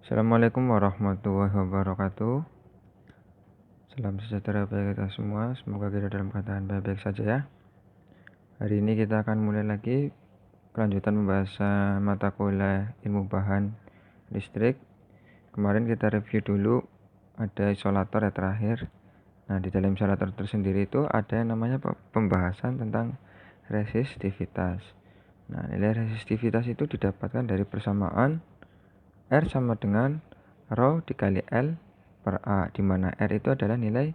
Assalamualaikum warahmatullahi wabarakatuh. Salam sejahtera bagi kita semua. Semoga kita dalam keadaan baik-baik saja ya. Hari ini kita akan mulai lagi kelanjutan pembahasan mata kuliah ilmu bahan listrik. Kemarin kita review dulu ada isolator ya terakhir. Nah, di dalam isolator tersendiri itu ada yang namanya pembahasan tentang resistivitas. Nah, nilai resistivitas itu didapatkan dari persamaan R sama dengan Rho dikali L per A, di mana R itu adalah nilai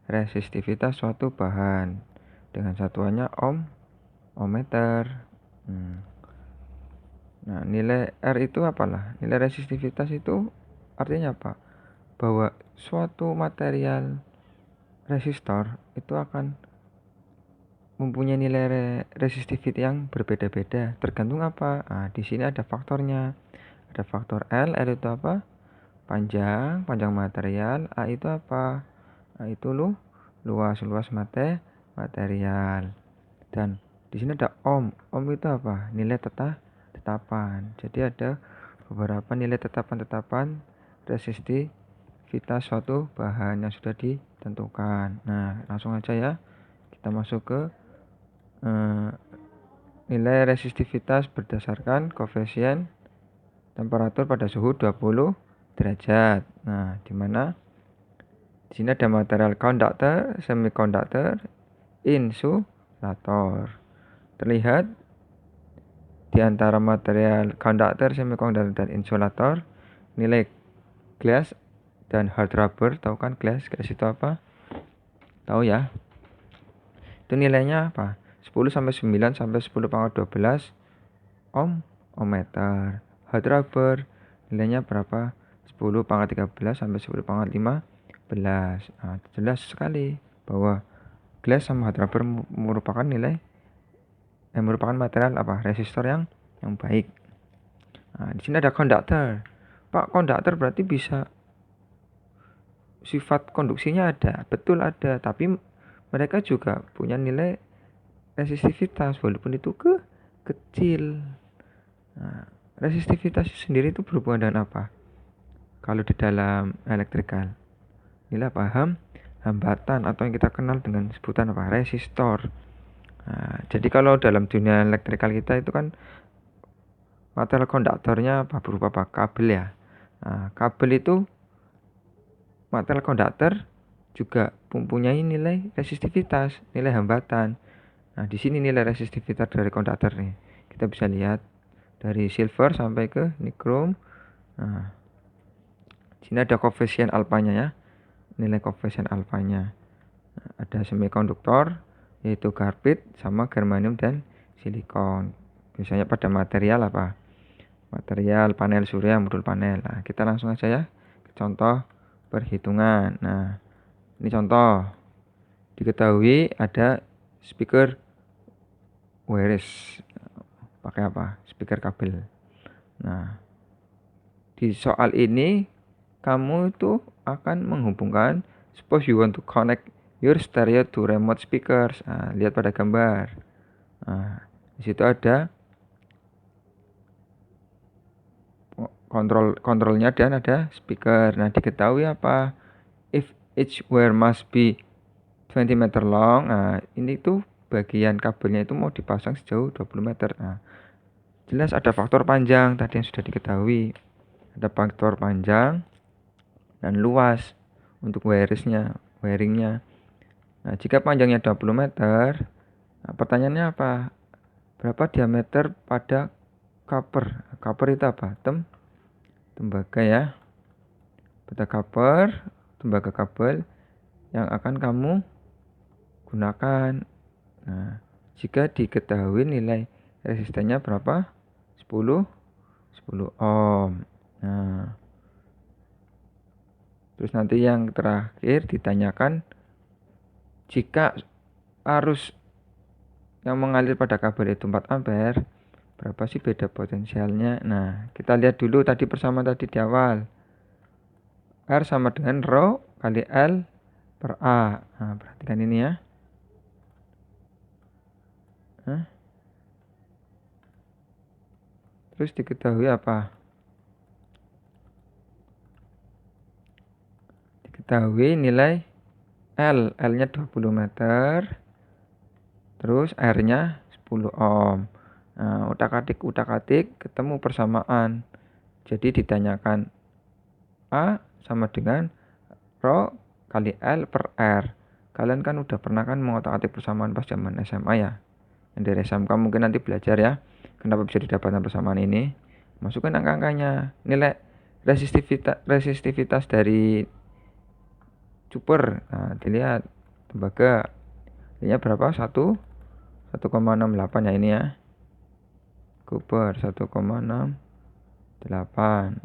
resistivitas suatu bahan dengan satuannya ohmmeter. Nah, nilai R itu apalah? Nilai resistivitas itu artinya apa? Bahwa suatu material resistor itu akan mempunyai nilai resistivitas yang berbeda-beda, tergantung apa? Nah, di sini ada faktornya. Ada faktor L itu apa? Panjang material. A itu apa? A itu luas material. Dan di sini ada ohm. Ohm itu apa? Nilai tetapan. Jadi ada beberapa nilai tetapan resistivitas suatu bahan yang sudah ditentukan. Nah, langsung aja ya. Kita masuk ke nilai resistivitas berdasarkan koefisien temperatur pada suhu 20 derajat. Nah, di mana di sini ada material konduktor, semikonduktor, insulator. Terlihat di antara material konduktor, semikonduktor, dan insulator nilai glass dan hard rubber. Tahu kan glass? Glass itu apa? Tahu ya? Itu nilainya apa? 10 sampai 9 sampai 10 pangkat 12 ohmmeter. Hard rubber nilainya berapa? 10 pangkat 13 sampai 10 pangkat 15. Nah, jelas sekali bahwa glass sama hard rubber merupakan merupakan material apa? Resistor yang baik. Nah, di sini ada konduktor. Pak, konduktor berarti bisa sifat konduksinya ada, betul ada, tapi mereka juga punya nilai resistivitas walaupun itu kecil. Nah, resistivitas sendiri itu berhubungan dengan apa? Kalau di dalam elektrikal, nilai apa? Hambatan atau yang kita kenal dengan sebutan apa? Resistor. Nah, jadi kalau dalam dunia elektrikal kita itu kan material konduktornya apa? Berupa apa? Kabel ya. Nah, kabel itu material konduktor juga mempunyai nilai resistivitas, nilai hambatan. Nah, di sini nilai resistivitas dari konduktor nih. Kita bisa lihat dari silver sampai ke nikrom. Nah, sini ada koefisien alfanya ya. Nilai koefisien alfanya. Nah, ada semikonduktor yaitu karbid sama germanium dan silikon. Biasanya pada material apa? Material panel surya, modul panel. Nah, kita langsung aja ya contoh perhitungan. Nah, ini contoh. Diketahui ada speaker wireless. Pakai apa? Speaker kabel. Nah, di soal ini kamu itu akan menghubungkan, suppose you want to connect your stereo to remote speakers. Nah, lihat pada gambar. Nah, di situ ada kontrolnya dan ada speaker. Nah, diketahui apa? If each wire must be 20 meter long. Nah, ini tuh bagian kabelnya itu mau dipasang sejauh 20 meter. Nah, jelas ada faktor panjang tadi yang sudah diketahui. Ada faktor panjang dan luas untuk wiringnya. Nah, jika panjangnya 20 meter, nah, pertanyaannya apa? Berapa diameter pada cover? Cover itu apa? Tembaga ya. Pada cover, tembaga kabel yang akan kamu gunakan. Nah, jika diketahui nilai resistannya berapa? 10 ohm. Nah, terus nanti yang terakhir ditanyakan jika arus yang mengalir pada kabel itu 4 ampere, berapa sih beda potensialnya? Nah, kita lihat dulu tadi persamaan tadi di awal. R sama dengan Rho kali L per A. Nah, perhatikan ini ya. Terus diketahui apa? diketahui nilai L-nya 20 meter, terus R-nya 10 ohm. Nah, utak-atik ketemu persamaan. Jadi ditanyakan A sama dengan Rho kali L per R. Kalian kan udah pernah kan mengotak-atik persamaan pas zaman SMA ya. Yang dari SMK mungkin nanti belajar ya. Kenapa bisa didapatkan persamaan ini? Masukkan angka-angkanya. Nilai resistivitas dari cuper. Nah, dilihat tembaga. Nilainya berapa? 1,68 ya ini ya. Cooper 1,68.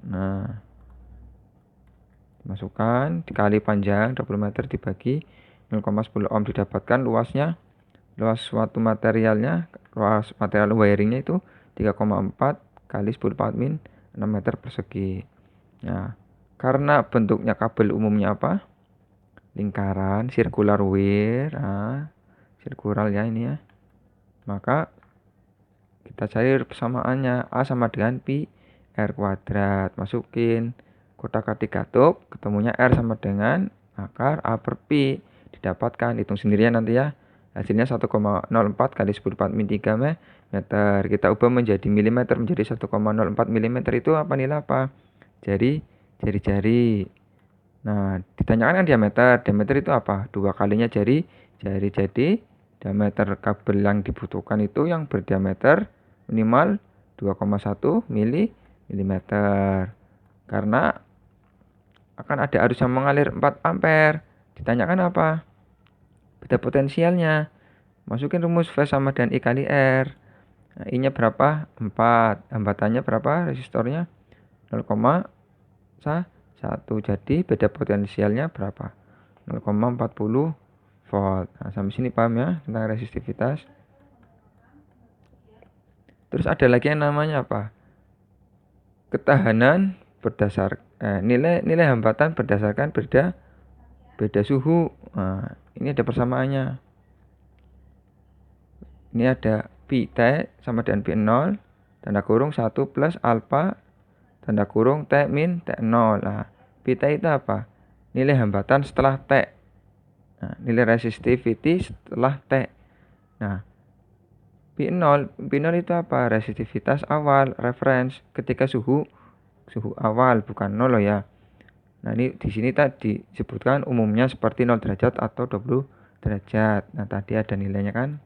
Nah, masukkan dikali panjang 20 meter dibagi 0,10 ohm didapatkan luas suatu materialnya, luas material wiringnya itu 3,4 kali 10 min 6 meter persegi. Nah, karena bentuknya kabel umumnya apa? Lingkaran, circular wire. Nah, circular ya ini ya. Maka kita cari persamaannya. A sama dengan pi R kuadrat. Masukin kotak-atik katup, ketemunya R sama dengan akar A per pi. Didapatkan, hitung sendirian nanti ya. Hasilnya 1,04 kali 10 min 3 meter. Kita ubah menjadi milimeter, menjadi 1,04 milimeter itu apa nilai apa? Jari-jari. Nah, ditanyakan kan diameter. Diameter itu apa? 2 kalinya jari. Jadi diameter kabel yang dibutuhkan itu yang berdiameter minimal 2,1 milimeter. Karena akan ada arus yang mengalir 4 ampere. Ditanyakan apa? Beda potensialnya. Masukin rumus V sama dengan I kali R. Nah, I-nya berapa? 4. Hambatannya berapa? Resistornya 0,1. Jadi beda potensialnya berapa? 0,40 volt. Nah, sampai sini paham ya tentang resistivitas. Terus ada lagi yang namanya apa? Ketahanan nilai hambatan berdasarkan beda suhu. Nah, ini ada persamaannya. Ini ada pi T sama dengan pi 0 tanda kurung 1 plus alfa tanda kurung T min T0. Nah, pi T itu apa? Nilai hambatan setelah T. Nah, nilai resistivity setelah T. Nah, pi 0 itu apa? Resistivitas awal, reference ketika suhu awal, bukan 0 loh ya. Nah, ini di sini tadi disebutkan umumnya seperti 0 derajat atau 20 derajat. Nah, tadi ada nilainya kan.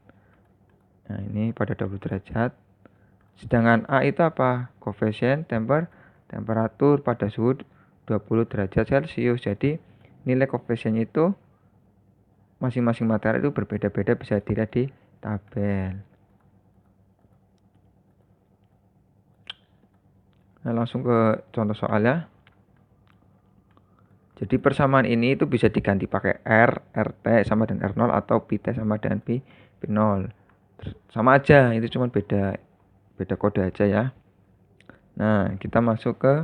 Nah, ini pada 20 derajat. Sedangkan A itu apa? Koefisien temperatur pada suhu 20 derajat Celcius. Jadi, nilai koefisiennya itu masing-masing material itu berbeda-beda, bisa dilihat di tabel. Nah, langsung ke contoh soal ya. Jadi persamaan ini itu bisa diganti pakai R, RT sama dengan R0 atau pi T sama dengan pi 0. Sama aja, itu cuma beda kode aja ya. Nah, kita masuk ke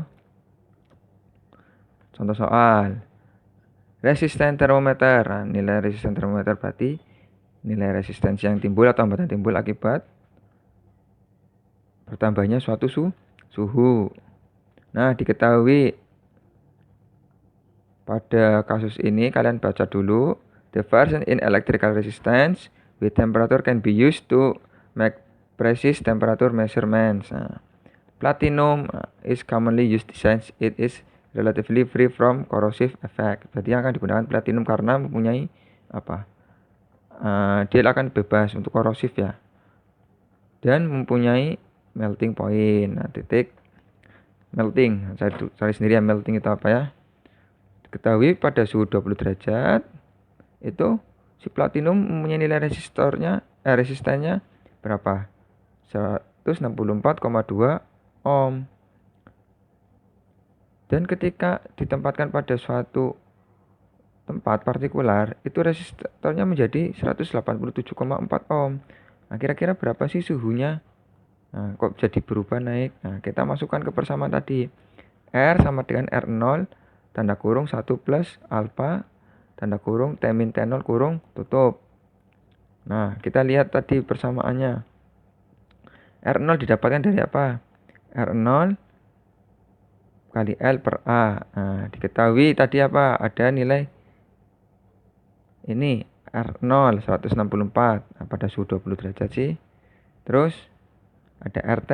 contoh soal. Resisten termometer. Nah, nilai resisten termometer berarti nilai resistensi yang timbul atau hambatan timbul akibat bertambahnya suatu suhu. Nah, diketahui pada kasus ini kalian baca dulu. The variation in electrical resistance with temperature can be used to make precise temperature measurements. Nah, platinum is commonly used since it is relatively free from corrosive effect. Berarti yang akan digunakan platinum karena mempunyai apa? Dia akan bebas untuk korosif ya. Dan mempunyai melting point. Nah, titik melting. Saya cari sendiri ya melting itu apa ya. Ketahui pada suhu 20 derajat itu si platinum mempunyai nilai resistannya berapa? 164,2 ohm. Dan ketika ditempatkan pada suatu tempat partikular, itu resistornya menjadi 187,4 ohm. Nah, kira-kira berapa sih suhunya? Nah, kok jadi berubah naik? Nah, kita masukkan ke persamaan tadi. R sama dengan R0 tanda kurung 1 plus alfa tanda kurung T min T0 kurung tutup. Nah, kita lihat tadi persamaannya. R0 didapatkan dari apa? R0 kali L per A. Nah, diketahui tadi apa? Ada nilai ini R0 164. Nah, pada suhu 20 derajat sih. Terus ada RT.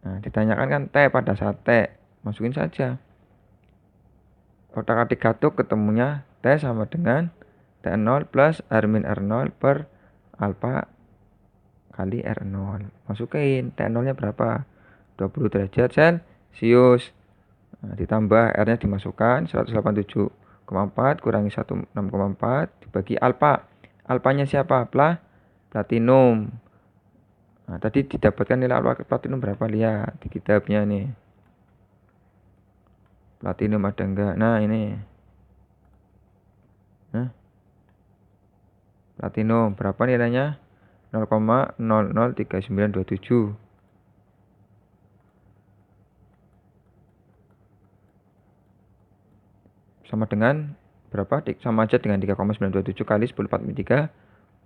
Nah, ditanyakan kan T pada saat T. Masukin saja. Otak-atik katuk ketemunya T sama dengan T0 plus R-R0 per alfa kali R0. Masukin T0-nya berapa? 20 derajat Celcius. Nah, ditambah R-nya dimasukkan 187,4 kurangi 16,4 dibagi alfa. Alfanya siapa? Platinum. Nah, tadi didapatkan nilai alfa platinum berapa? Lihat di kitabnya nih. Platinum ada enggak? Nah, ini. Nah, platinum berapa nilainya? 0,003927. Sama dengan berapa? Sama aja dengan 3,927 kali 10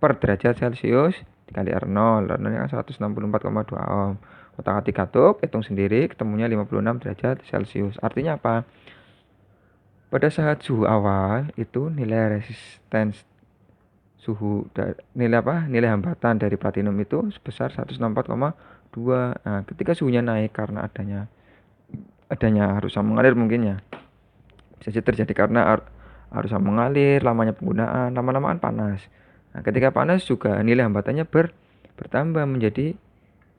per derajat Celcius dikali R0. R0 nya 164,2 ohm. Otak-atik katuk, hitung sendiri, ketemunya 56 derajat Celcius. Artinya apa? Pada saat suhu awal itu nilai resistance nilai hambatan dari platinum itu sebesar 164,2. Nah, ketika suhunya naik karena adanya arus mengalir mungkin ya. Bisa terjadi karena arus mengalir, lamanya penggunaan, lama-lama kan panas. Nah, ketika panas juga nilai hambatannya bertambah menjadi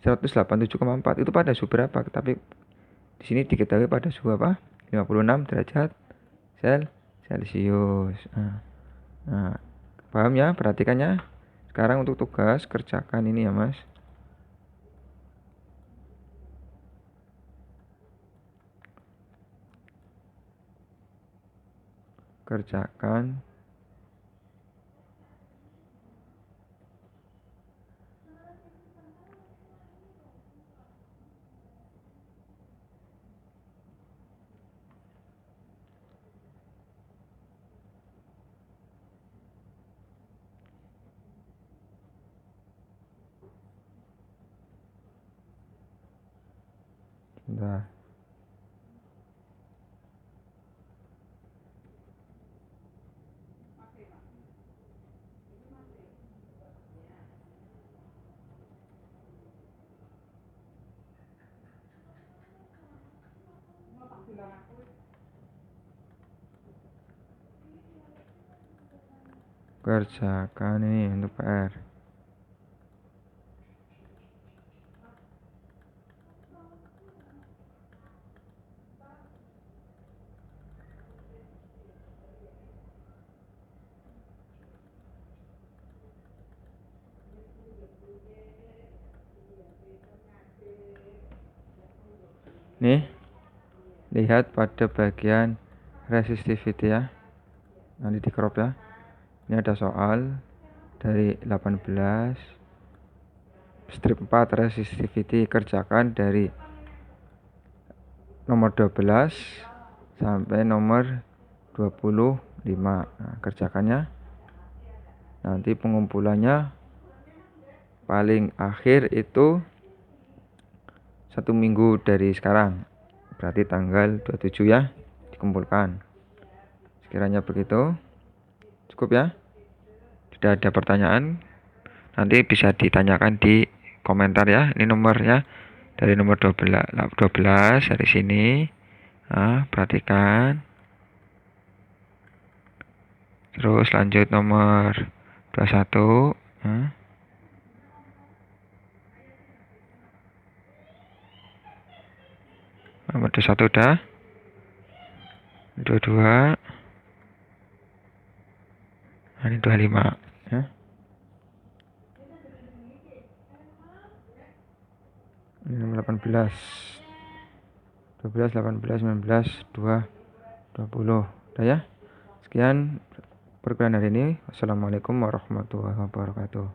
187,4. Itu pada suhu berapa? Tapi di sini diketahui pada suhu apa? 56 derajat Celcius. Nah, paham ya? Perhatikannya. Sekarang untuk tugas kerjakan ini ya, Mas. Kerjakan Nah, kerjakan ini untuk PR. Nih, lihat pada bagian resistivity ya. Nanti di crop ya. Ini ada soal dari 18 strip 4 resistivity, kerjakan dari nomor 12 sampai nomor 25. Nah, kerjakannya. Nanti pengumpulannya paling akhir itu 1 minggu dari sekarang, berarti tanggal 27 ya, dikumpulkan. Sekiranya begitu cukup ya. Tidak ada pertanyaan, nanti bisa ditanyakan di komentar ya. Ini nomornya dari nomor 12 dari sini. Nah, perhatikan. Terus lanjut nomor 21. Nah. Nomor 21 udah. 22. Nah, ini 25 ya. Ini nomor 18. 12, 18, 19, 2, 20. Udah ya. Sekian perkuliahan hari ini. Wassalamualaikum warahmatullahi wabarakatuh.